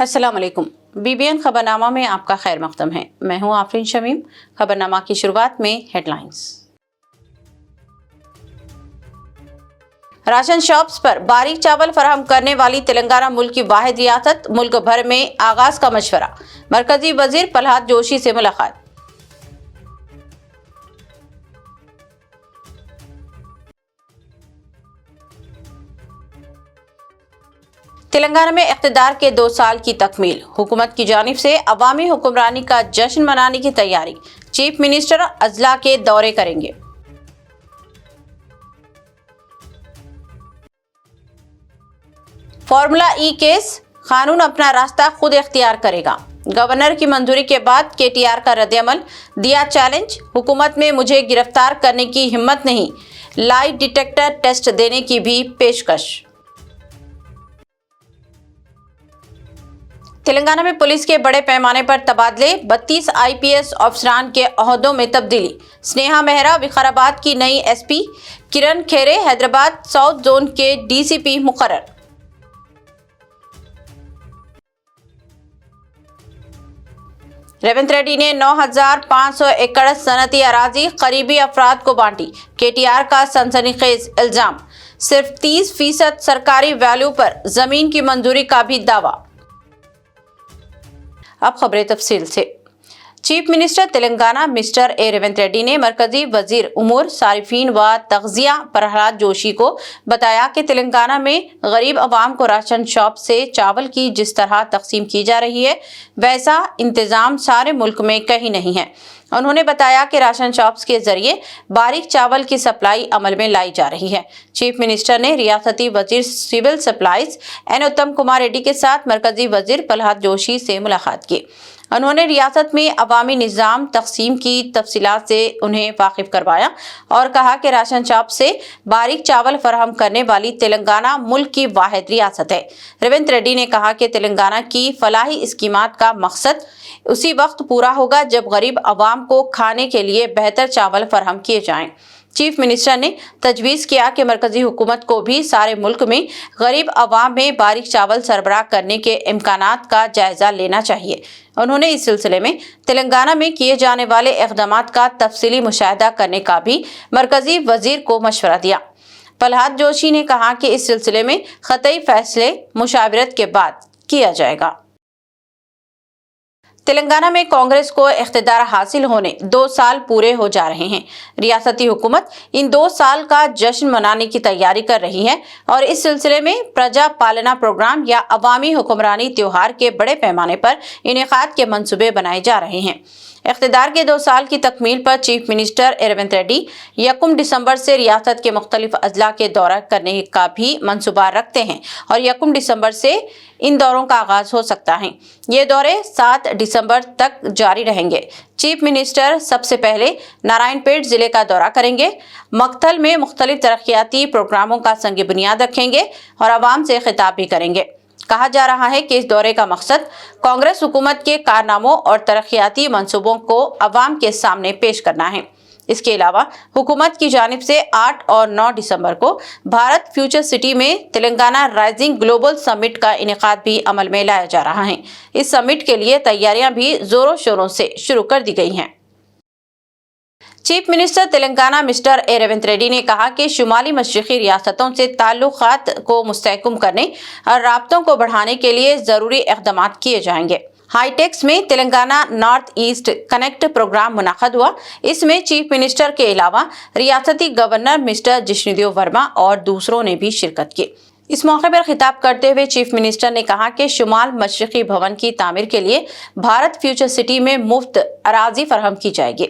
अस्सलाम वालेकुम। BBN खबरनामा में आपका खैर मक़दम है। मैं हूं आफरीन शमीम। खबरनामा की शुरुआत में हेडलाइंस। राशन शॉप्स पर बारीक चावल फराहम करने वाली तेलंगाना मुल्क की वाहिद रियासत। मुल्क भर में आगाज का मशवरा। मरकजी वजीर प्रहलाद जोशी से मुलाकात। तेलंगाना में इक़्तिदार के 2 साल की तकमील। हुकूमत की जानिब से अवामी हुक्मरानी का जश्न मनाने की तैयारी। चीफ मिनिस्टर अजला के दौरे करेंगे। फार्मूला ई केस, कानून अपना रास्ता खुद इख्तियार करेगा। गवर्नर की मंजूरी के बाद KTR का रद्द-ए-अमल। दिया चैलेंज, हुकूमत में मुझे गिरफ्तार करने की हिम्मत नहीं। लाई डिटेक्टर टेस्ट देने की भी पेशकश। तेलंगाना में पुलिस के बड़े पैमाने पर तबादले। 32 IPS अफसरान के ओहदों में तब्दीली। स्नेहा मेहरा विकाराबाद की नई SP। किरण खेरे हैदराबाद साउथ जोन के DCP मुकर्रर। रेवंत रेड्डी ने 9,500 एकड़ सनती अराजी करीबी अफराद को बांटी। KTR का सनसनीखेज इल्जाम। सिर्फ 30% सरकारी वैल्यू पर जमीन की मंजूरी का भी दावा। अब खबरें तफसील से। Chief minister Telangana mister Revanth Reddy ने मरकजी वजीर उमूर सारिफीन व तग़ज़िया प्रहलाद जोशी को बताया कि तेलंगाना में गरीब अवाम को राशन शॉप से चावल की जिस तरह तकसीम की जा रही है वैसा इंतज़ाम सारे मुल्क में कहीं नहीं है। उन्होंने बताया कि राशन शॉप्स के जरिए बारीक चावल की सप्लाई अमल में लाई जा रही है। चीफ मिनिस्टर ने रियासती वजीर सिविल सप्लाईज N उत्तम कुमार रेड्डी के साथ मरकजी वजीर प्रहलाद जोशी से मुलाकात की। उन्होंने रियासत में अवामी निज़ाम तकसीम की तफसीलात से उन्हें वाकिफ करवाया और कहा कि राशन शॉप से बारीक चावल फराहम करने वाली तेलंगाना मुल्क की वाहिद रियासत है। रेवंत रेड्डी ने कहा कि तेलंगाना की फलाही स्कीमात का मकसद उसी वक्त पूरा होगा जब गरीब अवाम को खाने के लिए बेहतर चावल फराहम किए जाएं। चीफ मिनिस्टर ने तजवीज़ किया कि मरकजी हुकूमत को भी सारे मुल्क में गरीब अवाम में बारीक चावल सरबराह करने के इम्कानात का जायजा लेना चाहिए। उन्होंने इस सिलसिले में तेलंगाना में किए जाने वाले इक़दामात का तफसीली मुशाहिदा करने का भी मरकजी वजीर को मशवरा दिया। प्रहलाद जोशी ने कहा कि इस सिलसिले में ख़तई फैसले मुशावरत के बाद किया जाएगा। तेलंगाना में कांग्रेस को इख्तिदार हासिल होने 2 साल पूरे हो जा रहे हैं। रियासती हुकूमत इन 2 साल का जश्न मनाने की तैयारी कर रही है और इस सिलसिले में प्रजा पालना प्रोग्राम या अवामी हुक्मरानी त्योहार के बड़े पैमाने पर इनेकाद के मंसूबे बनाए जा रहे हैं। इख्तिदार के 2 साल की तकमील पर चीफ मिनिस्टर रेवंत रेड्डी 1 दिसंबर से रियासत के मुख्तलिफ अजला के दौरा करने का भी मंसूबा रखते हैं और 1 दिसंबर से इन दौरों का आगाज हो सकता है। ये दौरे 7 दिसंबर तक जारी रहेंगे। चीफ मिनिस्टर सबसे पहले नारायणपेट जिले का दौरा करेंगे। मक्तल में मुख्तलिफ तरक्याती प्रोग्रामों का संग बुनियाद रखेंगे और आवाम से खिताब भी करेंगे। कहा जा रहा है कि इस दौरे का मकसद कांग्रेस हुकूमत के कारनामों और तरक्याती मंसूबों को अवाम के सामने पेश करना है। इसके अलावा हुकूमत की जानिब से 8 और 9 दिसंबर को भारत फ्यूचर सिटी में तेलंगाना राइजिंग ग्लोबल समिट का इनेकाद भी अमल में लाया जा रहा है। इस समिट के लिए तैयारियां भी जोरों शोरों से शुरू कर दी गई हैं। Chief minister Telangana mister Revanth Reddy ने कहा कि शुमाली मशरिकी रियासतों से ताल्लुकात को मुस्तहकम करने और राब्तों को बढ़ाने के लिए ज़रूरी इक़दामात किए जाएंगे। हाईटेक्स में Telangana north east connect program मुनक़द हुआ। इसमें चीफ मिनिस्टर के अलावा रियासती गवर्नर मिस्टर जिष्णुदेव वर्मा और दूसरों ने भी शिरकत की। इस मौके पर खिताब करते हुए चीफ मिनिस्टर ने कहा कि शुमाल मशरिकी भवन की तामीर के लिए भारत फ्यूचर सिटी में मुफ्त अराजी फराहम की जाएगी।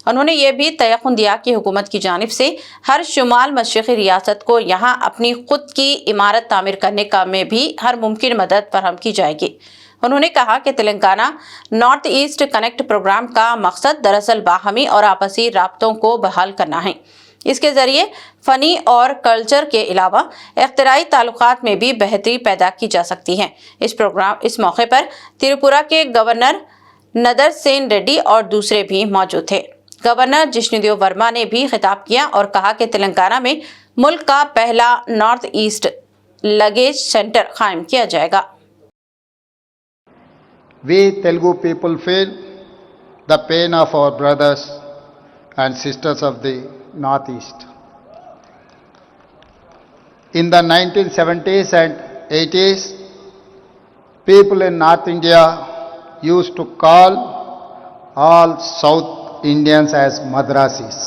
उन्होंने ये भी तयक़ुन दिया कि हुकूमत की जानिब से हर शुमाल मशरिकी रियासत को यहाँ अपनी खुद की इमारत तामीर करने का में भी हर मुमकिन मदद फराहम की जाएगी। उन्होंने कहा कि Telangana north east connect program का मकसद दरअसल बाहमी और आपसी राब्तों को बहाल करना है। इसके जरिए फ़नी और कल्चर के अलावा इख्तिराई ताल्लुकात में भी बेहतरी पैदा की जा सकती है। इस मौके पर त्रिपुरा के गवर्नर नदर सेन रेड्डी और दूसरे भी मौजूद थे। गवर्नर जिष्णुदेव वर्मा ने भी खिताब किया और कहा कि तेलंगाना में मुल्क का पहला नॉर्थ ईस्ट लगेज सेंटर कायम किया जाएगा। We Telugu people feel the pain of our brothers and sisters of the Northeast. In the 1970s and 80s, people in North India used to call all South Indians as Madrasis.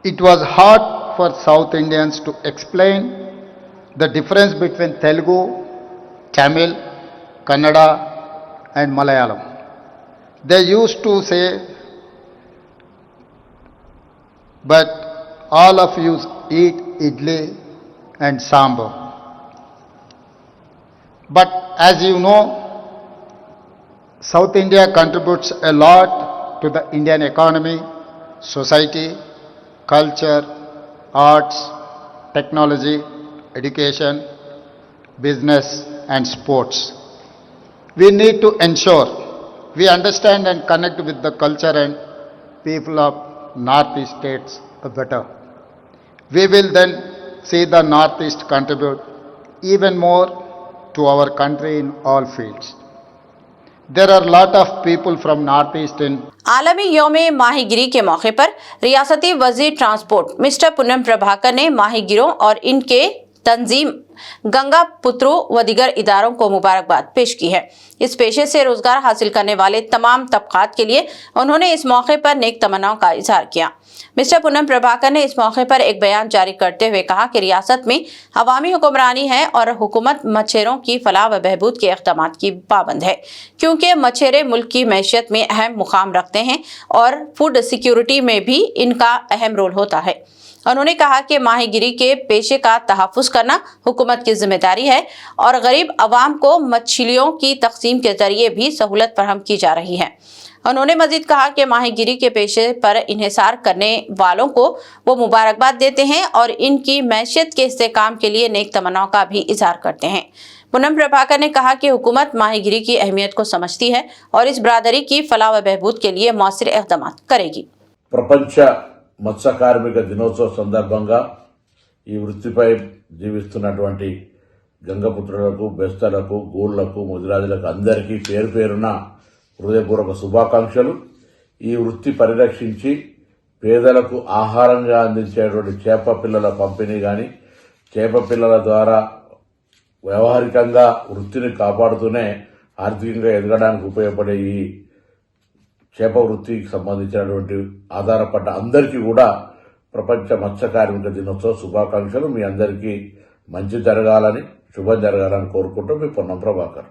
It was hard for South Indians to explain the difference between Telugu, Tamil, Kannada and Malayalam. They used to say, but all of you eat idli and sambar. But as you know, South India contributes a lot to the Indian economy, society, culture, arts, technology, education, business and sports. We need to ensure we understand and connect with the culture and people of Northeast states better. We will then see the Northeast contribute even more to our country in all fields. There are a lot of people from Northeast in आलमी यौम माहीगिरी के मौके पर रियासती वजीर transport mister Poonam Prabhakar ने माहीगिरों और इनके तंजीम गंगा पुत्रों व दीगर इदारों को मुबारकबाद पेश की है। इस पेशे से रोजगार हासिल करने वाले तमाम तबकात के लिए उन्होंने इस मौके पर नेक तमन्नाओं का इजहार किया। मिस्टर पूनम प्रभाकर ने इस मौके पर एक बयान जारी करते हुए कहा कि रियासत में अवामी हुक्मरानी है और हुकूमत मछेरों की फलाह व बहबूद के इक़दामात की पाबंद है, क्योंकि मछेरे मुल्क की मैशियत में अहम मुकाम रखते हैं और फूड सिक्योरिटी में भी इनका अहम रोल होता है। उन्होंने कहा कि माहीगिरी के पेशे का तहफ़्फ़ुज़ करना हुकूमत की जिम्मेदारी है और गरीब अवाम को मछलियों की तक़सीम के जरिए भी सहूलत फराहम की जा रही है। उन्होंने मजीद कहा कि माहीगिरी के पेशे पर इन्हिसार करने वालों को वो मुबारकबाद देते हैं और इनकी मैशियत के इस्तेहकाम के लिए नेक तमन्नाओं का भी इजहार करते हैं। पूनम प्रभाकर ने कहा कि हुकूमत माहीगिरी की अहमियत को समझती है और इस बरादरी की फलाह व बहबूद के लिए मौसर इक़दाम करेगी। ప్రపంచ మత్స్య కార్మిక దినోత్సవ సందర్భంగా ఈ వృత్తిపై జీవిస్తున్నటువంటి గంగపుత్రులకు, బెస్తలకు, గూళ్లకు, ముదిరాజులకు అందరికీ పేరు పేరున హృదయపూర్వక శుభాకాంక్షలు। ఈ వృత్తి పరిరక్షించి పేదలకు ఆహారంగా అందించేటువంటి చేప పిల్లల పంపిణీ గాని, చేప పిల్లల ద్వారా వ్యవహారికంగా వృత్తిని కాపాడుతూనే ఆర్థికంగా ఎదగడానికి ఉపయోగపడే ఈ చేప వృత్తికి సంబంధించినటువంటి ఆధారపడ్డ అందరికీ కూడా ప్రపంచ మత్స్య కార్మిక దినోత్సవ శుభాకాంక్షలు। మీ అందరికీ మంచి జరగాలని, శుభం జరగాలని కోరుకుంటూ మీ పొన్నం ప్రభాకర్।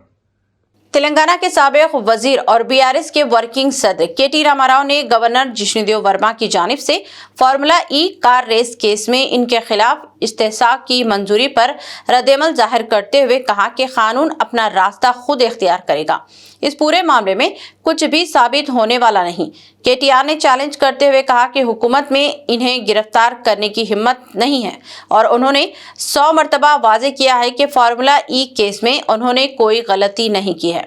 तेलंगाना के साबिक वजीर और बीआरएस के वर्किंग सदर केटी रामाराव ने गवर्नर जिष्णुदेव वर्मा की जानिब से फार्मूला ई कार रेस केस में इनके खिलाफ इस्तेहसाक की मंजूरी पर रद्दअमल जाहिर करते हुए कहा कि कानून अपना रास्ता खुद इख्तियार करेगा। इस पूरे मामले में कुछ भी साबित होने वाला नहीं। केटीआर ने चैलेंज करते हुए कहा कि हुकूमत में इन्हें गिरफ्तार करने की हिम्मत नहीं है और उन्होंने 100 मरतबा वाज़ेह किया है कि फार्मूला ई केस में उन्होंने कोई गलती नहीं की है।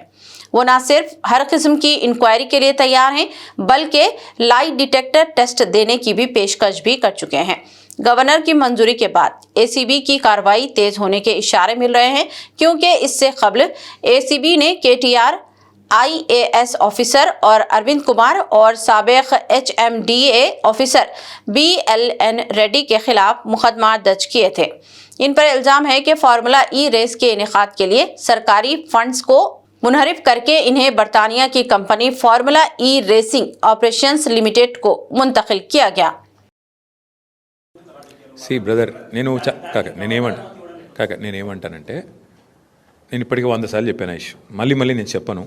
वो न सिर्फ हर किस्म की इंक्वायरी के लिए तैयार हैं, बल्कि लाई डिटेक्टर टेस्ट देने की भी पेशकश भी कर चुके हैं। गवर्नर की मंजूरी के बाद एसीबी की कार्रवाई तेज होने के इशारे मिल रहे हैं, क्योंकि इससे कबल एसीबी ने केटीआर, आईएएस ऑफिसर और अरविंद कुमार और साबिक एचएमडीए ऑफिसर बीएलएन रेड्डी के खिलाफ मुकदमा दर्ज किए थे। इन पर इल्जाम है कि फार्मूला ई रेस के इनेकाद के लिए सरकारी फंड्स को मुनहरिफ करके इन्हें बरतानिया की कंपनी फार्मूला ई रेसिंग ऑपरेशंस लिमिटेड को मुंतकिल किया गया। सी ब्रदर నేనేమంటానంటే నేను ఇప్పటికీ 100 సార్లు చెప్పాను ఇష్యూ, మళ్ళీ నేను చెప్పను,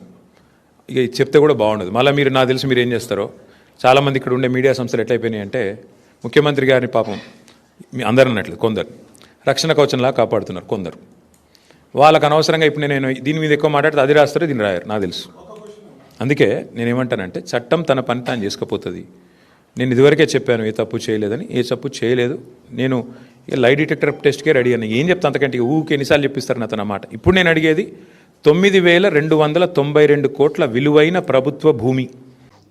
ఇక చెప్తే కూడా బాగుండదు। మళ్ళీ మీరు నాకు తెలిసి మీరు ఏం చేస్తారో, చాలామంది ఇక్కడ ఉండే మీడియా సంస్థలు ఎట్లయిపోయినాయి అంటే ముఖ్యమంత్రి గారిని పాపం మీ అందరూ అన్నట్లు కొందరు రక్షణ కవచంలా కాపాడుతున్నారు, కొందరు వాళ్ళకు అనవసరంగా ఇప్పుడు నేను దీని మీద ఎక్కువ మాట్లాడితే అది రాస్తారు, దీన్ని రాయారు నాకు తెలుసు। అందుకే నేనేమంటానంటే చట్టం తన పని తాను చేసుకపోతుంది। నేను ఇదివరకే చెప్పాను ఏ తప్పు చేయలేదని, ఏ తప్పు చేయలేదు, నేను లై డిటెక్టర్ టెస్ట్కే రెడీ అని ఏం చెప్తా, అంతకంటే ఊరికి ఎన్నిసార్లు చెప్పిస్తారు నాతో నా మాట। ఇప్పుడు నేను అడిగేది 9,292 కోట్ల విలువైన ప్రభుత్వ భూమి।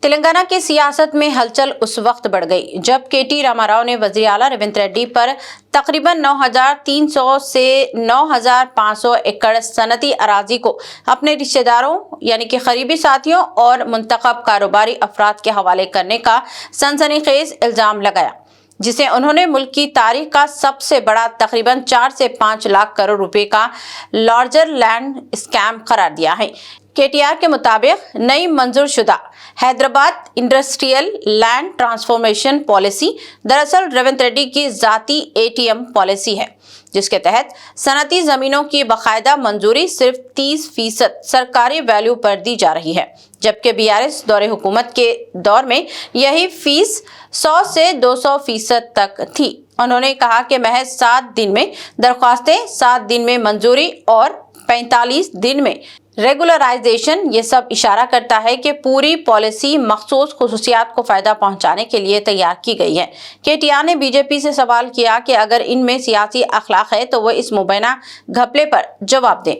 तेलंगाना की सियासत में हलचल उस वक्त बढ़ गई जब केटी रामाराव ने वजीर आला रेवंत रेड्डी पर तकरीबन 9,300 से 9,500 एकड़ सनती अराजी को अपने रिश्तेदारों यानी कि करीबी साथियों और मुंतखब कारोबारी अफराद के हवाले करने का सनसनीखेज इल्जाम लगाया, जिसे उन्होंने मुल्क की तारीख का सबसे बड़ा तकरीबन 4 से 5 लाख करोड़ रुपए का लार्जर लैंड स्कैम करार दिया है। केटीआर के मुताबिक नई मंजूर शुदा Hyderabad industrial land transformation policy दरअसल रेवंत रेड्डी की जाती एटीएम पॉलिसी है, जिसके तहत सनती जमीनों की बाकायदा मंजूरी सिर्फ 30% सरकारी वैल्यू पर दी जा रही है, जबकि बीआरएस दौरे हुकूमत के दौर में यही फीस 100 से 200% तक थी। उन्होंने कहा कि महज 7 दिन में दरख्वास्तें, 7 दिन में मंजूरी और 45 दिन में रेगुलराइजेशन, ये सब इशारा करता है कि पूरी पॉलिसी मखसूस खुसूसियात को फायदा पहुंचाने के लिए तैयार की गई है। केटीआर ने बीजेपी से सवाल किया कि अगर इनमें सियासी अखलाक है तो वो इस मुबैना घपले पर जवाब दें।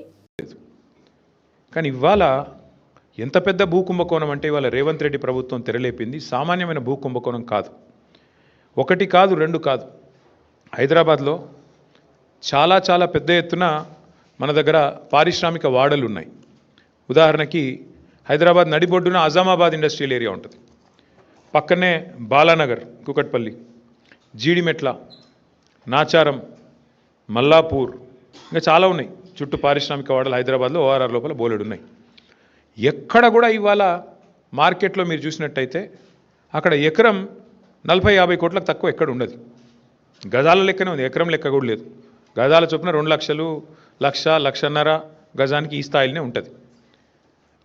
కానీ ఇవాళ ఎంత పెద్ద భూ కుంభకోణం అంటే ఇవాళ రేవంత్ రెడ్డి ప్రభుత్వం తెరలేపింది సామాన్యమైన భూ కుంభకోణం కాదు. ఒకటి కాదు, రెండు కాదు. హైదరాబాద్లో చాలా చాలా పెద్ద ఎత్తున మన దగ్గర పారిశ్రామిక వాడలు ఉన్నాయి. ఉదాహరణకి హైదరాబాద్ నడిబొడ్డున అజామాబాద్ ఇండస్ట్రియల్ ఏరియా ఉంటుంది, పక్కనే బాలానగర్, కుకట్పల్లి, జీడిమెట్ల, నాచారం, మల్లాపూర్, ఇంకా చాలా ఉన్నాయి. చుట్టూ పారిశ్రామిక వాడలు హైదరాబాద్లో ఓఆర్ఆర్ లోపల బోలెడు ఉన్నాయి. ఎక్కడ కూడా ఇవాళ మార్కెట్లో మీరు చూసినట్టయితే అక్కడ ఎకరం 40-50 కోట్లకు తక్కువ ఎక్కడ ఉండదు. గజాల లెక్కనే ఉంది, ఎకరం లెక్క కూడా లేదు. గజాల చొప్పున 2 లక్షలు, 1,00,000-1,50,000 గజానికి ఈ స్థాయిలోనే ఉంటుంది.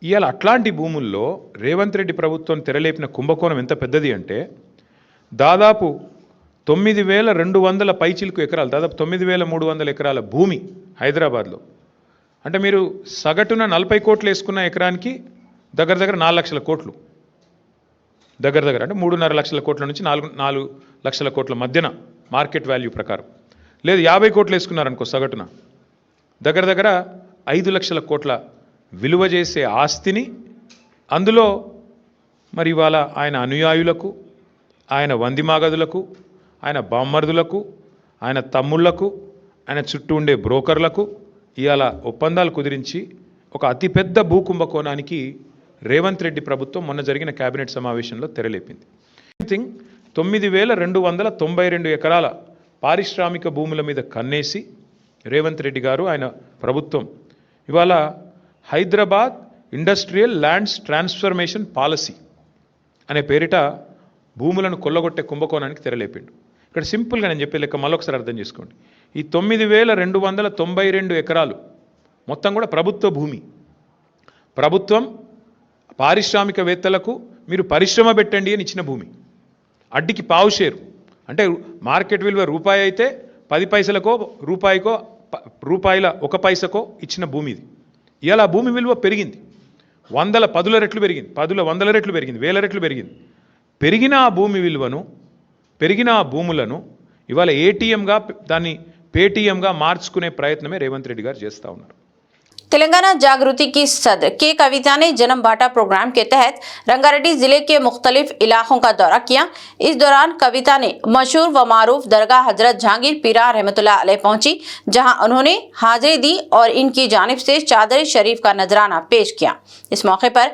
ఇవాళ అట్లాంటి భూముల్లో రేవంత్ రెడ్డి ప్రభుత్వం తెరలేపిన కుంభకోణం ఎంత పెద్దది అంటే దాదాపు 9,200 పైచిలుకు ఎకరాలు, దాదాపు 9,300 ఎకరాల భూమి హైదరాబాద్లో. అంటే మీరు సగటున 40 కోట్లు వేసుకున్న ఎకరానికి దగ్గర 4 లక్షల కోట్లు, దగ్గర అంటే 3.5 లక్షల కోట్ల నుంచి 4 లక్షల కోట్ల మధ్యన మార్కెట్ వాల్యూ ప్రకారం. లేదు 50 కోట్లు వేసుకున్నారనుకో సగటున దగ్గర 5 లక్షల కోట్ల విలువ చేసే ఆస్తిని, అందులో మరి ఇవాళ ఆయన అనుయాయులకు, ఆయన వందిమాగదులకు, ఆయన బామ్మర్దులకు, ఆయన తమ్ముళ్లకు, ఆయన చుట్టూ ఉండే బ్రోకర్లకు ఇవాళ ఒప్పందాలు కుదిరించి ఒక అతిపెద్ద భూ కుంభకోణానికి రేవంత్ రెడ్డి ప్రభుత్వం మొన్న జరిగిన కేబినెట్ సమావేశంలో తెరలేపింది. 9,292 ఎకరాల పారిశ్రామిక భూముల మీద కన్నేసి రేవంత్ రెడ్డి గారు, ఆయన ప్రభుత్వం ఇవాళ Hyderabad industrial lands transformation policy అనే పేరిట భూములను కొల్లగొట్టే కుంభకోణానికి తెరలేపిండు. ఇక్కడ సింపుల్గా నేను చెప్పే లెక్క మళ్ళొకసారి అర్థం చేసుకోండి. ఈ 9,292 ఎకరాలు మొత్తం కూడా ప్రభుత్వ భూమి. ప్రభుత్వం పారిశ్రామికవేత్తలకు మీరు పరిశ్రమ పెట్టండి అని ఇచ్చిన భూమి. అడ్డికి పావు షేరు, అంటే మార్కెట్ విలువ రూపాయి అయితే 10 పైసలకో రూపాయికో రూపాయల 1 పైసకో ఇచ్చిన భూమి ఇది. ఇవాళ ఆ భూమి విలువ పెరిగింది, 100 రెట్లు పెరిగింది, 100 రెట్లు పెరిగింది, 1000 రెట్లు పెరిగింది. పెరిగిన ఆ భూమి విలువను, పెరిగిన ఆ భూములను ఇవాళ ఏటీఎంగా, దాన్ని పేటీఎంగా మార్చుకునే ప్రయత్నమే రేవంత్ రెడ్డి గారు చేస్తూ ఉన్నారు. तेलंगाना जागृति की सदर के कविता ने जन्म बांटा प्रोग्राम के तहत रंगारेड्डी जिले के मुख्तलिफ इलाकों का दौरा किया। इस दौरान कविता ने मशहूर व मारूफ दरगाह हजरत जहांगीर पीरा रहमतुल्लाह अलैह पहुंची, जहां उन्होंने हाजिरी दी और इनकी जानिब से चादर शरीफ का नजराना पेश किया। इस मौके पर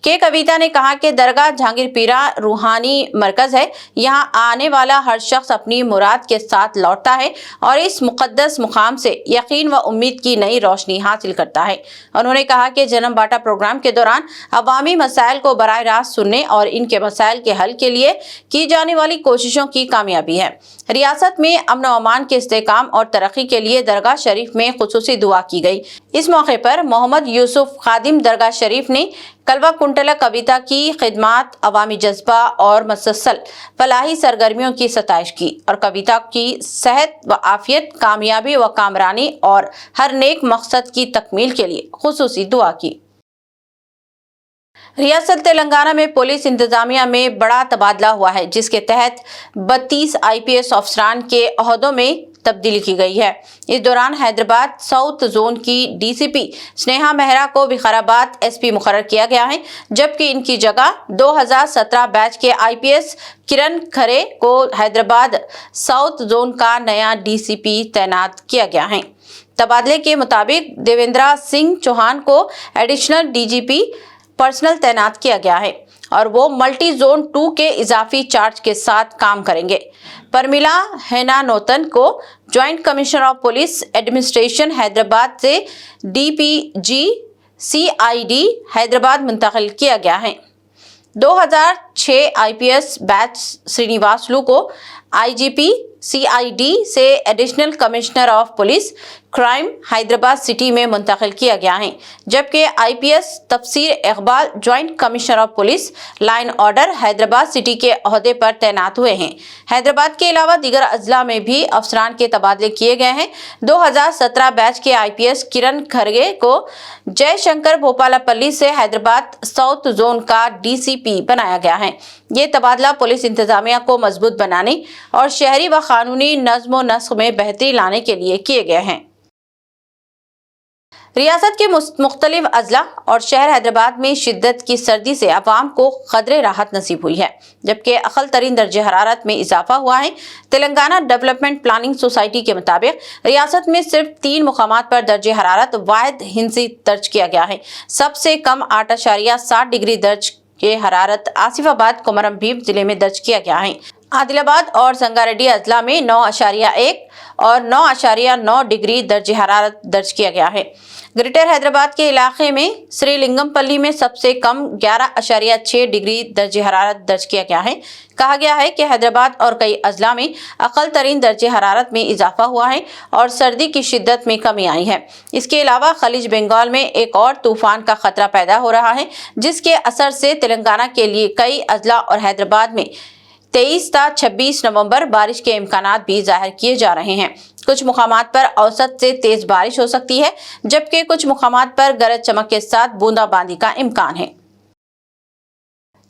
के कविता ने कहा कि दरगाह जहांगीर पीरा रूहानी मरकज है, यहाँ आने वाला हर शख्स अपनी मुराद के साथ लौटता है और इस मुकद्दस मुकाम से यकीन व उम्मीद की नई रोशनी हासिल करता है। उन्होंने कहा कि जन्म बांटा प्रोग्राम के दौरान अवामी मसाइल को बराह रास्त सुनने और इनके मसाइल के हल के लिए की जाने वाली कोशिशों की कामयाबी है। रियासत में अमन व अमान के इस्तेहकाम और तरक्की के लिए दरगाह शरीफ में खुसूसी दुआ की गई। इस मौके पर मोहम्मद यूसुफ खादिम दरगाह शरीफ ने कलवा कुंटला कविता की खिदमात, अवामी जज्बा और मुसलसल फलाही सरगर्मियों की सताइश की और कविता की सेहत व आफियत, कामयाबी व कामरानी और हर नेक मकसद की तकमील के लिए खुसूसी दुआ की। रियासत तेलंगाना में पुलिस इंतजामिया में बड़ा तबादला हुआ है, जिसके तहत 32 IPS अफसरान के ओहदों में तब्दीली की गई है। इस दौरान हैदराबाद साउथ जोन की डीसीपी स्नेहा मेहरा को विकाराबाद एसपी मुकर्रर किया गया है, जबकि इनकी जगह 2017 बैच के आईपीएस किरण खरे को हैदराबाद साउथ जोन का नया डीसीपी तैनात किया गया है। तबादले के मुताबिक देवेंद्र सिंह चौहान को एडिशनल डीजीपी पर्सनल तैनात किया गया है और वो मल्टी जोन 2 के इजाफी चार्ज के साथ काम करेंगे। परमिला हेनानोतन को joint commissioner of police administration Hyderabad से डीपीजी सीआईडी हैदराबाद मुंतकिल किया गया है। 2006 आईपीएस बैच श्रीनिवासलू को आईजीपी सीआईडी से additional commissioner of police crime Hyderabad city में मुंतकिल किया गया है, जबकि आईपीएस तफसीर Iqbal joint commissioner of police line order Hyderabad city के ओहदे पर तैनात हुए हैं। हैदराबाद के अलावा दीगर अजला में भी अफसरान के तबादले किए गए हैं। 2017 बैच के आईपीएस किरण खरगे को जयशंकर भोपालपल्ली से हैदराबाद साउथ जोन का डीसीपी बनाया गया है। ये तबादला पुलिस इंतजामिया को मजबूत बनाने और शहरी व कानूनी नज्म व नस्क में बेहतरी लाने के लिए किए गए हैं। रियासत के मुख्तलिफ अजला और शहर हैदराबाद में शिद्दत की सर्दी से अवाम को कदरे राहत नसीब हुई है, जबकि अक़ल तरीन दर्जे हरारत में इजाफा हुआ है। तेलंगाना डेवलपमेंट प्लानिंग सोसाइटी के मुताबिक रियासत में सिर्फ 3 मुकामात पर दर्जे हरारत वाहिद हिंसी दर्ज किया गया है। सबसे कम 8.7 डिग्री दर्ज के हरारत आसिफाबाद कोमरम भीम जिले में दर्ज किया गया है। आदिलाबाद और संगारेड्डी अजला में 9.1 और 9.9 डिग्री दर्ज हरारत दर्ज किया गया है। ग्रेटर हैदराबाद के इलाके में श्रीलिंगमपल्ली में सबसे कम 11.6 डिग्री दर्ज हरारत दर्ज किया गया है। कहा गया है कि हैदराबाद और कई अजला में अक़ल तरीन दर्ज हरारत में इजाफा हुआ है और सर्दी की शिद्दत में कमी आई है। इसके अलावा खलीज बंगाल में एक और तूफान का खतरा पैदा हो रहा है, जिसके असर से तेलंगाना के लिए कई अजला और हैदराबाद में 23 ता 26 नवंबर बारिश के इम्कानात भी जाहिर किए जा रहे हैं। कुछ मुकामात पर औसत से तेज बारिश हो सकती है, जबकि कुछ मुकामात पर गरज चमक के साथ बूंदाबांदी का इम्कान है।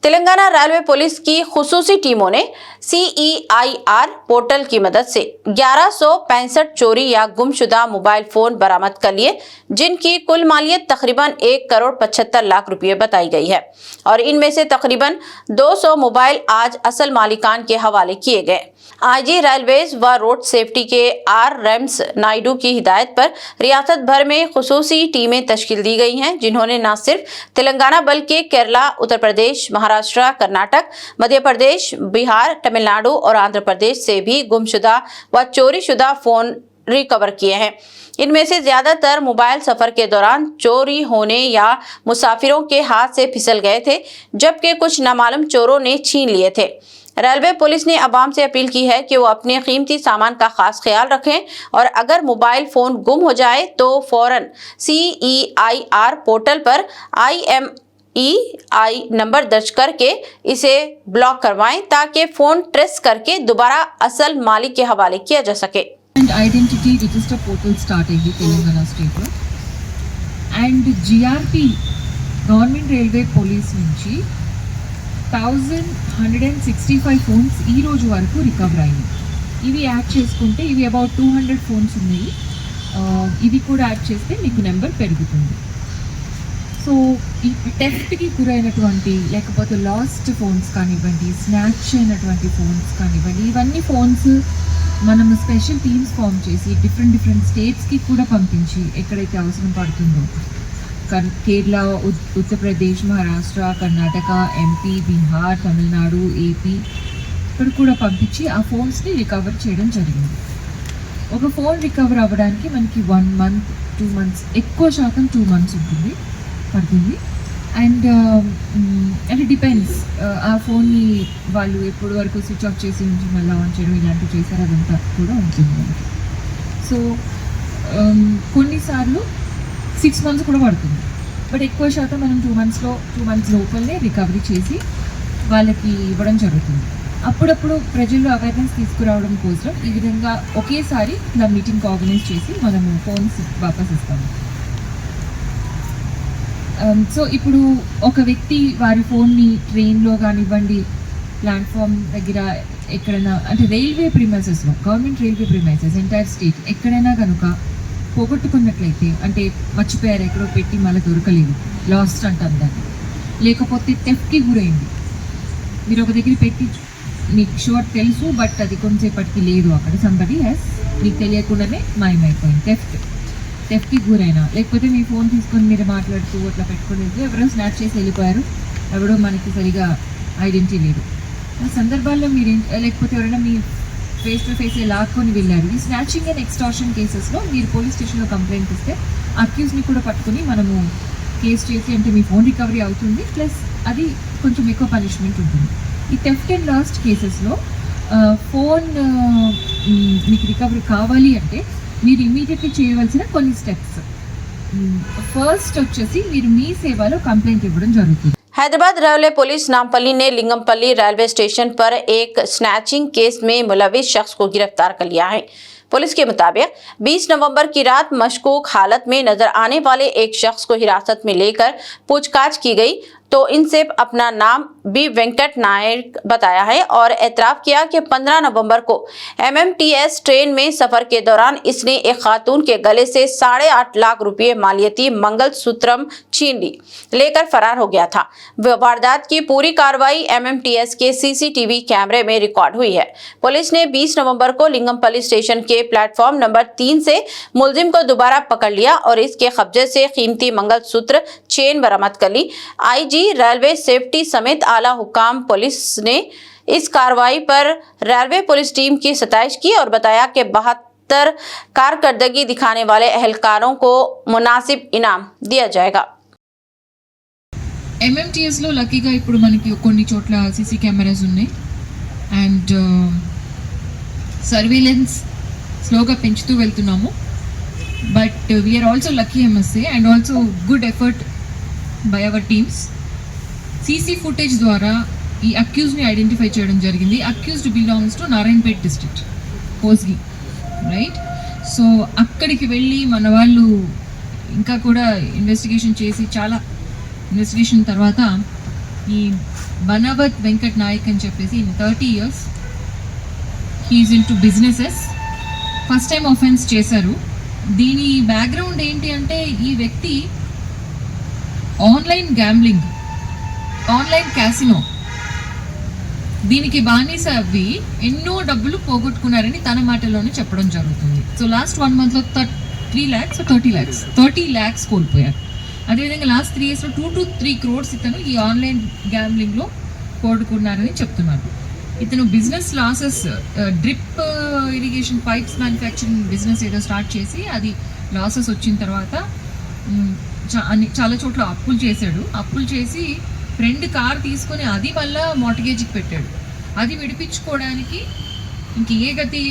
तेलंगाना रेलवे पुलिस की खुसूसी टीमों ने CEIR पोर्टल की मदद से 1165 चोरी या गुमशुदा मोबाइल फोन बरामद कर लिए, जिनकी कुल मालियत तकरीबन 1,75,00,000 रुपये बताई गई है और इनमें से तकरीबन 200 मोबाइल आज असल मालिकान के हवाले किए गए। आईजी रेलवेज व रोड सेफ्टी के आर रेम्स नायडू की हिदायत पर रियासत भर में खुसूसी टीमें तश्कील दी गई हैं, जिन्होंने न सिर्फ तेलंगाना बल्कि केरला, उत्तर प्रदेश, महाराष्ट्र, कर्नाटक, मध्य प्रदेश, बिहार, तमिलनाडु और आंध्र प्रदेश से भी गुमशुदा व चोरीशुदा फोन रिकवर किए हैं। इनमें से ज्यादातर मोबाइल सफर के दौरान चोरी होने या मुसाफिरों के हाथ से फिसल गए थे, जबकि कुछ नामालूम चोरों ने छीन लिए थे। रेलवे पुलिस ने आवाम से अपील की है कि वो अपने कीमती सामान का खास ख्याल रखें और अगर मोबाइल फोन गुम हो जाए तो फौरन CEIR पोर्टल पर IMEI नंबर दर्ज करके इसे ब्लॉक करवाएं, ताकि फोन ट्रेस करके दोबारा असल मालिक के हवाले किया जा सके। Identity register portal start అయ్యింది తెలంగాణ స్టేట్ లో and GRP government railway police నుంచి 1165 ఫోన్స్ ఈ రోజు వరకు రికవర్ అయ్యాయి. ఇవి యాడ్ చేసుకుంటే ఇవి అబౌట్ 200 ఫోన్స్ ఉన్నాయి. ఇవి కూడా యాడ్ చేస్తే మీకు నెంబర్ పెరుగుతుంది. సో ఈ టెస్ట్కి గురైనటువంటి లేకపోతే లాస్ట్ ఫోన్స్ కానివ్వండి, స్నాచ్ అయినటువంటి ఫోన్స్ కానివ్వండి, ఇవన్నీ ఫోన్స్ మనం స్పెషల్ టీమ్స్ ఫామ్ చేసి డిఫరెంట్ స్టేట్స్కి కూడా పంపించి ఎక్కడైతే అవసరం పడుతుందో కేరళ, ఉత్తరప్రదేశ్, మహారాష్ట్ర, కర్ణాటక, MP, బీహార్, తమిళనాడు, AP ఇక్కడ కూడా పంపించి ఆ ఫోన్స్ని రికవర్ చేయడం జరిగింది. ఒక ఫోన్ రికవర్ అవ్వడానికి మనకి 1 month 2 months, ఎక్కువ శాతం 2 months పడుతుంది. అండ్ అంటే డిపెండ్స్ ఆ ఫోన్ని వాళ్ళు ఎప్పటి వరకు స్విచ్ ఆఫ్ చేసి నుంచి మళ్ళీ ఆన్ చేయడం ఇలాంటివి చేశారు, అదంతా కూడా ఉంటుంది మనకి. సో కొన్నిసార్లు 6 months కూడా పడుతుంది, బట్ ఎక్కువ శాతం మనం 2 months లోపలనే రికవరీ చేసి వాళ్ళకి ఇవ్వడం జరుగుతుంది. అప్పుడప్పుడు ప్రజల్లో అవేర్నెస్ తీసుకురావడం కోసం ఈ విధంగా ఒకేసారి ఇలా మీటింగ్ ఆర్గనైజ్ చేసి మనము ఫోన్స్ వాపస్ ఇస్తాము. సో ఇప్పుడు ఒక వ్యక్తి వారి ఫోన్ని ట్రైన్లో కానివ్వండి ప్లాట్ఫామ్ దగ్గర ఎక్కడైనా అంటే రైల్వే ప్రిమైసెస్లో, government railway premises entire state ఎక్కడైనా కనుక పోగొట్టుకున్నట్లయితే, అంటే మర్చిపోయారు ఎక్కడో పెట్టి మళ్ళీ దొరకలేదు, లాస్ట్ అంటారు దాన్ని, లేకపోతే థెఫ్ట్కి గురైంది, మీరు ఒక దగ్గర పెట్టి మీకు షూర్ తెలుసు బట్ అది కొంతసేపటికి లేదు అక్కడ, సంబడి హ్యాస్ మీకు తెలియకుండానే మాయమైపోయింది, థెఫ్ట్కి గురైనా, లేకపోతే మీ ఫోన్ తీసుకొని మీరు మాట్లాడుతూ అట్లా పెట్టుకుని ఎవరో స్నాచ్ చేసి వెళ్ళిపోయారు, ఎవడో మనకి సరిగా ఐడెంటిటీ లేదు, ఆ సందర్భాల్లో మీరు లేకపోతే ఎవరైనా మీ ఫేస్ టు ఫేస్ లాక్కొని వెళ్ళారు, ఈ స్నాచింగ్ అండ్ ఎక్స్టార్షన్ కేసెస్లో మీరు పోలీస్ స్టేషన్లో కంప్లైంట్ ఇస్తే అక్యూజ్ని కూడా పట్టుకుని మనము కేసు చేసి, అంటే మీ ఫోన్ రికవరీ అవుతుంది, ప్లస్ అది కొంచెం ఎక్కువ పనిష్మెంట్ ఉంటుంది. ఈ థెఫ్ట్ అండ్ లాస్ట్ కేసెస్లో ఫోన్ మీకు రికవరీ కావాలి అంటే మీరు ఇమీడియట్లీ చేయవలసిన కొన్ని స్టెప్స్. ఫస్ట్ వచ్చేసి మీరు మీ సేవలో కంప్లైంట్ ఇవ్వడం జరుగుతుంది. हैदराबाद रेलवे पुलिस नामपल्ली ने लिंगमपल्ली रेलवे स्टेशन पर एक स्नैचिंग केस में मुलविस शख्स को गिरफ्तार कर लिया है। पुलिस के मुताबिक 20 नवंबर की रात मशकूक हालत में नजर आने वाले एक शख्स को हिरासत में लेकर पूछताछ की गई तो इनसे अपना नाम बी वेंकट नायक बताया है और एतराफ किया कि 15 नवंबर को MMTS ट्रेन में सफर के दौरान इसने एक खातून के गले से 8.5 लाख रुपए मालियती मंगलसूत्रम छीन ली लेकर फरार हो गया था। वारदात की पूरी कार्रवाई MMTS के CCTV कैमरे में रिकॉर्ड हुई है। पुलिस ने 20 नवंबर को लिंगमपल्ली स्टेशन के प्लेटफॉर्म नंबर 3 से मुलजिम को दोबारा पकड़ लिया और इसके कब्जे से कीमती मंगलसूत्र चेन बरामद कर ली। IG रेलवे सेफ्टी समेत आला हुकाम पुलिस ने इस कार्रवाई पर रेलवे पुलिस टीम की सताइश की और बताया कि 72 कारकर्दगी दिखाने वाले एहलकारों को मुनासिब इनाम दिया जाएगा। MMTSలో లక్కీగా ఇప్పుడు మనకి కొన్ని చోట్ల సీసీ కెమెరాస్ ఉన్నాయి అండ్ సర్వేలెన్స్ స్లోగా పెంచుతూ వెళ్తున్నాము. But we are also lucky MSA and also good effort by our teams. CC footage ద్వారా ఈ అక్యూజ్ని ఐడెంటిఫై చేయడం జరిగింది. Accused belongs to Narayanpet district, Kosgi, right. So అక్కడికి వెళ్ళి మన వాళ్ళు ఇంకా కూడా ఇన్వెస్టిగేషన్ చేసి, చాలా ఇన్వెస్టిగేషన్ తర్వాత ఈ బనావత్ వెంకట్ నాయక్ అని చెప్పేసి 30 years he is in two businesses, first time offence చేశారు. దీని బ్యాక్గ్రౌండ్ ఏంటి అంటే ఈ వ్యక్తి ఆన్లైన్ గ్యాంబ్లింగ్, ఆన్లైన్ క్యాసినో, దీనికి బానిస అవి ఎన్నో డబ్బులు పోగొట్టుకున్నారని తన మాటలోనే చెప్పడం జరుగుతుంది. సో లాస్ట్ 1 monthలో 30 lakhs కోల్పోయారు. అదేవిధంగా లాస్ట్ 3 yearsలో 2 to 3 crores ఇతను ఈ ఆన్లైన్ గ్యాంబ్లింగ్లో పోగొట్టుకున్నారని చెప్తున్నారు. ఇతను business losses, drip irrigation pipes manufacturing business ఏదో స్టార్ట్ చేసి అది లాసెస్ వచ్చిన తర్వాత చాలా చోట్ల అప్పులు చేశాడు. అప్పులు చేసి ఫ్రెండ్ కార్ తీసుకొని అది మళ్ళీ మార్టిగేజ్కి పెట్టాడు. అది విడిపించుకోవడానికి ఇంక ఏ గతి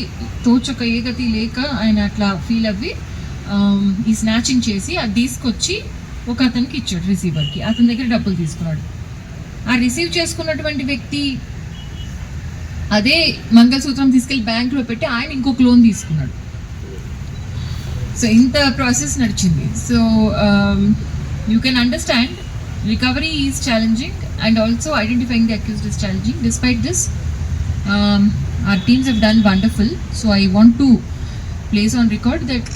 తోచక, ఏ గతి లేక ఆయన అట్లా ఫీల్ అవ్వి ఈ స్నాచింగ్ చేసి అది తీసుకొచ్చి ఒక అతనికి ఇచ్చాడు, రిసీవర్కి. అతని దగ్గర డబ్బులు తీసుకున్నాడు. ఆ రిసీవ్ చేసుకున్నటువంటి వ్యక్తి అదే మంగళసూత్రం తీసుకెళ్ళి బ్యాంక్లో పెట్టి ఆయన ఇంకొక లోన్ తీసుకున్నాడు. సో ఇంత ప్రాసెస్ నడిచింది. So you can understand recovery is challenging and also identifying the accused is challenging. Despite this, our teams have done wonderful. So I want to place on record that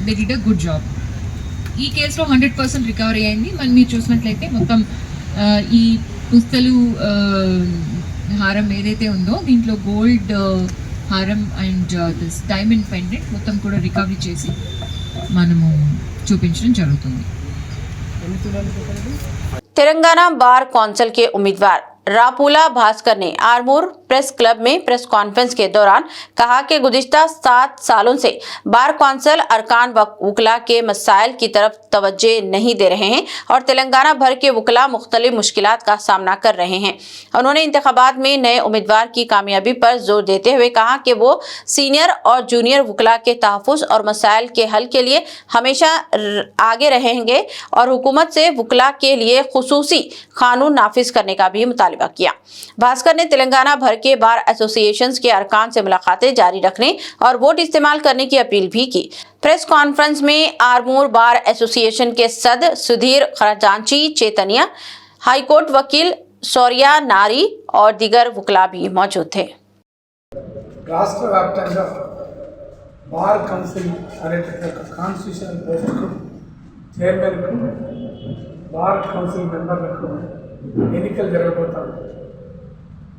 they did a good job. ఈ కేసులో 100% recovery అయింది. మనం మీరు చూసినట్లయితే మొత్తం ఈ పుస్తలు హారం ఏదైతే ఉందో దీంట్లో గోల్డ్ హారం అండ్ దిస్ డైమండ్ పెండెంట్ మొత్తం కూడా రికవరీ చేసి మనము చూపించడం జరుగుతుంది. तेलंगाना बार कौंसिल के उम्मीदवार रापूला भास्कर ने आरमूर प्रेस क्लब में प्रेस कॉन्फ्रेंस के दौरान कहा कि गुज़िश्ता 7 सालों से बार कौंसिल अरकान वकला के मसाइल की तरफ तवज्जो नहीं दे रहे हैं और तेलंगाना भर के वकला मुख्तलिफ मुश्किलात का सामना कर रहे हैं। उन्होंने इंतखाबात में नए उम्मीदवार की कामयाबी पर जोर देते हुए कहा कि वो सीनियर और जूनियर वकला के तहफ़्फ़ुज़ और मसाइल के हल के लिए हमेशा आगे रहेंगे और हुकूमत से वकला के लिए खुसूसी कानून नाफिज करने का भी मुतालबा किया। भास्कर ने तेलंगाना भर के बार एसोसिएशंस के अरकान से मुलाकातें जारी रखने और वोट इस्तेमाल करने की अपील भी की। प्रेस कॉन्फ्रेंस में आरमूर बार एसोसिएशन के सदस्य सुधीर खजांची चैतन्य, हाईकोर्ट वकील सौरिया नारी और दीगर वकला भी मौजूद थे। రాష్ట్ర వ్యాప్తంగా బార్ కౌన్సిల్ అనేటువంటి ఒక కాన్స్టిట్యూషనల్ పోస్టుకు చైర్మన్కు బార్ కౌన్సిల్ మెంబర్లకు ఎన్నికలు జరగబోతాయి.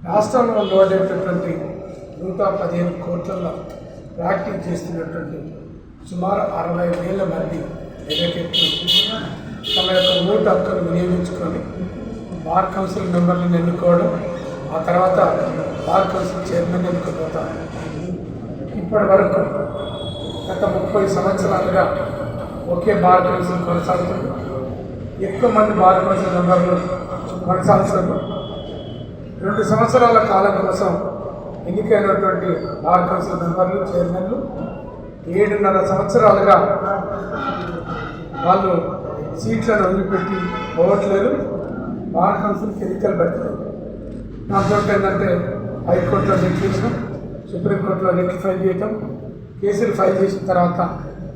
రాష్ట్రంలో లోడేటటువంటి 115 కోట్లలో ప్రాక్టీస్ చేస్తున్నటువంటి సుమారు 60,000 మంది అడ్వకేట్లు తమ యొక్క ఓటు హక్కును వినియోగించుకొని బార్ కౌన్సిల్ మెంబర్లను ఎన్నుకోవడం, ఆ తర్వాత బార్ కౌన్సిల్ చైర్మన్ ఎన్నుకోబోతారు. ఇప్పటి వరకు గత 30 సంవత్సరాలుగా ఒకే బార్ కౌన్సిల్ కొనసాగుతుంది. ఎక్కువ మంది బార్ కౌన్సిల్ మెంబర్లు కొనసాగుతున్నారు. 2 సంవత్సరాల కాలం కోసం ఎన్నికైనటువంటి బార్ కౌన్సిల్ మెంబర్లు చైర్మన్లు 7.5 సంవత్సరాలుగా వాళ్ళు సీట్లను వదిలిపెట్టి పోవట్లేదు. బార్ కౌన్సిల్కి ఎన్నికలు పెట్టలేదు. దాంతో ఏంటంటే హైకోర్టులో రిట్, సుప్రీంకోర్టులో రిట్ ఫైల్ చేయటం, కేసులు ఫైల్ చేసిన తర్వాత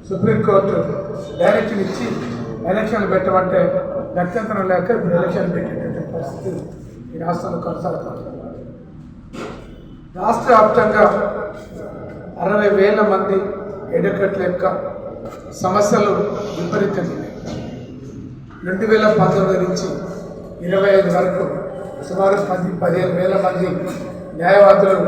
సుప్రీంకోర్టు డైరెక్షన్ ఇచ్చి ఎలక్షన్లు పెట్టమంటే గత్యంతరం లేక ఇప్పుడు ఎలక్షన్ పెట్టేటువంటి పరిస్థితి ఈ రాష్ట్రంలో కొనసాగుతుంది. రాష్ట్ర వ్యాప్తంగా 60,000 మంది అడ్వకేట్ల యొక్క సమస్యలు విపరీతంగా 2019 నుంచి 25 వరకు సుమారు 15,000 మంది న్యాయవాదులు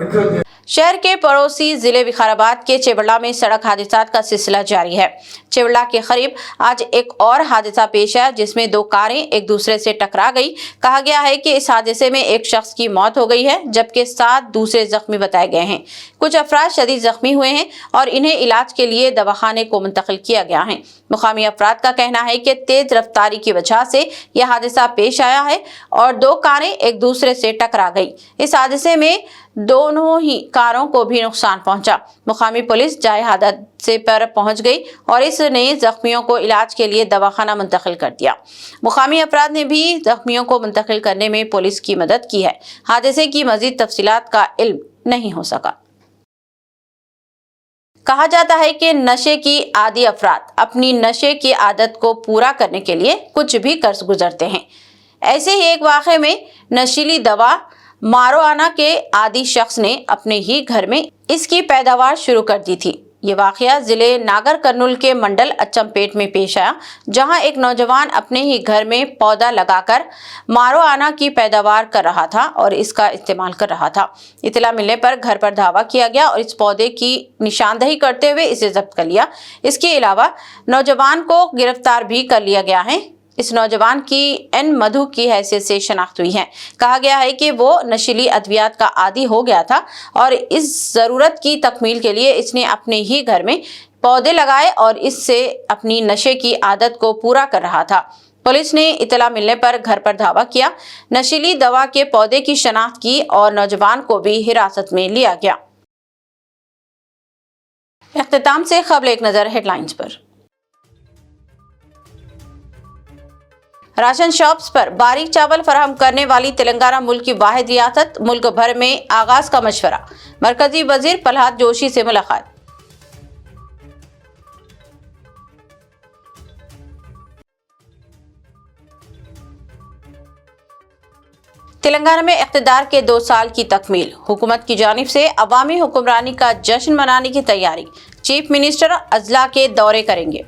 ఎన్రోల్ చేశారు. शहर के पड़ोसी जिले विकाराबाद के चेवड़ा में सड़क हादसात का सिलसिला जारी है। चेवड़ा के करीब आज एक और हादसा पेश आया जिसमें 2 कारें एक दूसरे से टकरा गई। कहा गया है कि इस हादसे में एक शख्स की मौत हो गई है जबकि 7 दूसरे जख्मी बताए गए हैं। कुछ अफराद शदीद जख्मी हुए हैं और इन्हें इलाज के लिए दवाखाने को मुंतकिल किया गया है। मुकामी अफराद का कहना है कि तेज रफ्तारी की वजह से यह हादसा पेश आया है और 2 कारें एक दूसरे से टकरा गई। इस हादसे में दोनों ही कारों को भी नुकसान पहुंचा। मुकामी पुलिस जाए हादसे पर पहुंच गई और इसने जख्मियों को इलाज के लिए दवाखाना मुंतकिल कर दिया। मुकामी अफराद ने भी जख्मियों को मुंतकिल करने में पुलिस की मदद की है। हादसे की मजीद तफसीलात का इल्म नहीं हो सका। कहा जाता है कि नशे की आदी अफराद अपनी नशे की आदत को पूरा करने के लिए कुछ भी कर गुजरते हैं। ऐसे ही एक वाक़े में नशीली दवा मारोआना के आदी शख्स ने अपने ही घर में इसकी पैदावार शुरू कर दी थी। ये वाक़या जिले नागर कर्नूल के मंडल अच्चमपेट में पेश आया, जहां एक नौजवान अपने ही घर में पौधा लगाकर मारोआना की पैदावार कर रहा था और इसका इस्तेमाल कर रहा था। इतला मिलने पर घर पर धावा किया गया और इस पौधे की निशानदही करते हुए इसे जब्त कर लिया। इसके अलावा नौजवान को गिरफ्तार भी कर लिया गया है। इस नौजवान की एन मधु की हैसियत से शनाख्त हुई है। कहा गया है कि वो नशीली अद्वियात का आदी हो गया था और इस ज़रूरत की तकमील के लिए इसने अपने ही घर में पौधे लगाए और इससे अपनी नशे की आदत को पूरा कर रहा था। पुलिस ने इतला मिलने पर घर पर धावा किया, नशीली दवा के पौधे की शनाख्त की और नौजवान को भी हिरासत में लिया गया। इख्तिताम से खबर एक नज़र हेडलाइंस पर। राशन शॉप्स पर बारीक चावल फराहम करने वाली तेलंगाना मुल्क की वाहिद रियासत, मुल्क भर में आगाज का मशवरा। मरकजी वजीर प्रहलाद जोशी से मुलाकात। तेलंगाना में इख्तिदार के 2 साल की तकमील, हुकूमत की जानिब से अवामी हुक्मरानी का जश्न मनाने की तैयारी। चीफ मिनिस्टर अजला के दौरे करेंगे।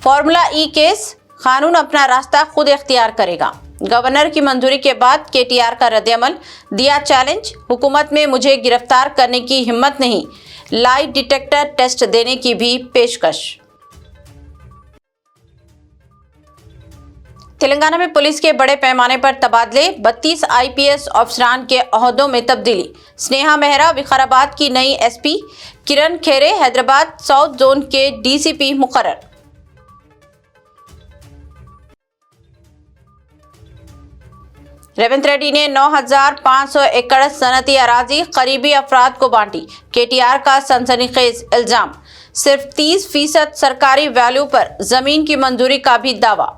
फार्मूला ई केस, कानून अपना रास्ता खुद इख्तियार करेगा। गवर्नर की मंजूरी के बाद केटीआर का रद्द-ए-अमल, दिया चैलेंज, हुकूमत में मुझे गिरफ्तार करने की हिम्मत नहीं, लाई डिटेक्टर टेस्ट देने की भी पेशकश। तेलंगाना में पुलिस के बड़े पैमाने पर तबादले, 32 आईपीएस अफसरान के ओहदों में तब्दीली। स्नेहा मेहरा विकाराबाद की नई एसपी, किरण खेरे हैदराबाद साउथ जोन के डीसीपी मुकर्रर। रेवंत रेड्डी ने 9,500 एकड़ सनती अराजी करीबी अफराद को बांटी। केटीआर का सनसनीखेज इल्जाम, सिर्फ 30% सरकारी वैल्यू पर जमीन की मंजूरी का भी दावा।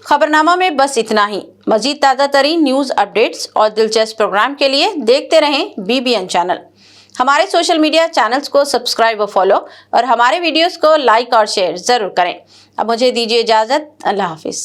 खबरनामा में बस इतना ही। मजीद ताज़ा तरीन न्यूज़ अपडेट्स और दिलचस्प प्रोग्राम के लिए देखते रहें BBN चैनल। हमारे सोशल मीडिया चैनल्स को सब्सक्राइब और फॉलो और हमारे वीडियोस को लाइक और शेयर जरूर करें। अब मुझे दीजिए इजाजत। अल्लाह हाफिज।